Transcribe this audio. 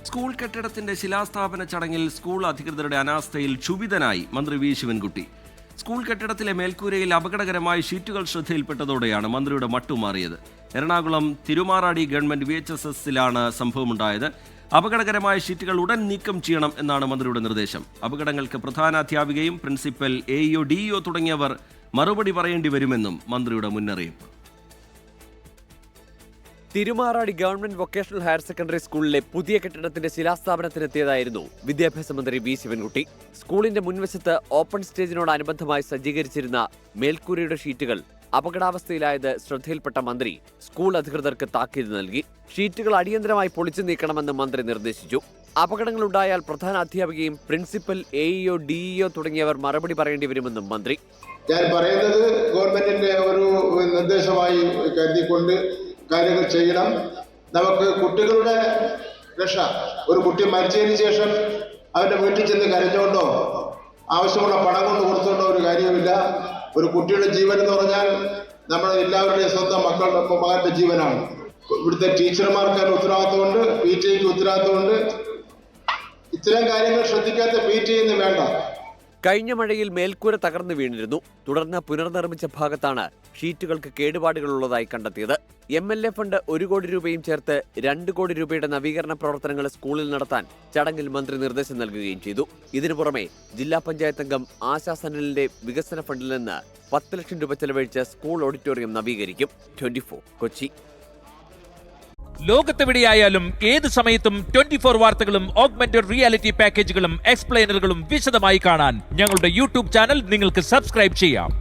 School കെട്ടിടത്തിന്റെ ശിലാസ്ഥാപന ചടങ്ങിൽ school അധികൃതരുടെ അനാസ്ഥയിൽ ക്ഷുഭിതനായി മന്ത്രി വി ശിവൻകുട്ടി. സ്കൂൾ കെട്ടിടത്തിലെ മേൽക്കൂരയിൽ അപകടകരമായ ഷീറ്റുകൾ ശ്രദ്ധയിൽപ്പെട്ടതോടെയാണ് മന്ത്രിയുടെ മട്ടുമാറിയത്. എറണാകുളം തിരുമാറാടി ഗവൺമെന്റ് VHSSലാണ് സംഭവമുണ്ടായത്. അപകടകരമായ ഷീറ്റുകൾ ഉടൻ നീക്കം ചെയ്യണം എന്നാണ് മന്ത്രിയുടെ നിർദ്ദേശം. അപകടങ്ങൾക്ക് പ്രധാന അധ്യാപികയും പ്രിൻസിപ്പൽ, AEO, DEO തുടങ്ങിയവർ മറുപടി പറയേണ്ടി വരുമെന്നും മന്ത്രിയുടെ മുന്നറിയിപ്പ്. Thirumarady government vocational higher secondary സ്കൂളിലെ പുതിയ കെട്ടിടത്തിന്റെ ശിലാസ്ഥാപനത്തിനെത്തിയതായിരുന്നു വിദ്യാഭ്യാസ മന്ത്രി വി ശിവൻകുട്ടി. സ്കൂളിന്റെ മുൻവശത്ത് ഓപ്പൺ സ്റ്റേജിനോടനുബന്ധമായി സജ്ജീകരിച്ചിരുന്ന മേൽക്കൂരയുടെ ഷീറ്റുകൾ അപകടാവസ്ഥയിലായത് ശ്രദ്ധയിൽപ്പെട്ട മന്ത്രി സ്കൂൾ അധികൃതർക്ക് താക്കീത് നൽകി. ഷീറ്റുകൾ അടിയന്തരമായി പൊളിച്ചു നീക്കണമെന്ന് മന്ത്രി നിർദ്ദേശിച്ചു. അപകടങ്ങളുണ്ടായാൽ പ്രധാന അധ്യാപികയും പ്രിൻസിപ്പൽ, AEO, DEO തുടങ്ങിയവർ മറുപടി പറയേണ്ടി വരുമെന്നും മന്ത്രി. ഞാൻ പറയുന്നത് ഗവൺമെന്റിന്റെ ഒരു നിർദ്ദേശമായി കരുതിക്കൊണ്ട് കാര്യങ്ങൾ ചെയ്യണം. നമുക്ക് കുട്ടികളുടെ രക്ഷ, ഒരു കുട്ടി മരിച്ചതിന് ശേഷം അവന്റെ വീട്ടിൽ ചെന്ന് കരഞ്ഞുകൊണ്ടോ ആവശ്യമുള്ള പണം കൊണ്ട് കൊടുത്തുകൊണ്ടോ ഒരു കാര്യമില്ല. ഒരു കുട്ടിയുടെ ജീവൻ എന്ന് പറഞ്ഞാൽ നമ്മുടെ എല്ലാവരുടെയും സ്വന്തം മകളുടെ ജീവനാണ്. ഇവിടുത്തെ ടീച്ചർമാർക്ക് അതിന് ഉത്തരവാദിത്തമുണ്ട്, PTAക്ക് ഉത്തരവാദിത്തമുണ്ട്. ഇത്തരം കാര്യങ്ങൾ ശ്രദ്ധിക്കാത്ത PTA വേണ്ട. കഴിഞ്ഞ മഴയിൽ മേൽക്കൂര തകർന്നു വീണിരുന്നു. തുടർന്ന് പുനർനിർമ്മിച്ച ഭാഗത്താണ് ഷീറ്റുകൾക്ക് കേടുപാടുകളുള്ളതായി കണ്ടെത്തിയത്. MLA ഫണ്ട് 1 കോടി രൂപയും ചേർത്ത് 2 കോടി രൂപയുടെ നവീകരണ പ്രവർത്തനങ്ങൾ സ്കൂളിൽ നടത്താൻ ചടങ്ങിൽ മന്ത്രി നിർദ്ദേശം നൽകുകയും ചെയ്തു. ഇതിനു പുറമെ ജില്ലാ പഞ്ചായത്ത് അംഗം ആശാ സനലിന്റെ വികസന ഫണ്ടിൽ നിന്ന് 10 ലക്ഷം രൂപ ചെലവഴിച്ച് സ്കൂൾ ഓഡിറ്റോറിയം നവീകരിക്കും. 24 കൊച്ചി. ലോകത്തെവിടെയായാലും ഏത് സമയത്തും 24 വാർത്തകളും ഓഗ്മെന്റഡ് റിയാലിറ്റി പാക്കേജുകളും എക്സ്പ്ലെയിനറുകളും വിശദമായി കാണാൻ ഞങ്ങളുടെ YouTube ചാനൽ നിങ്ങൾക്ക് സബ്സ്ക്രൈബ് ചെയ്യാം.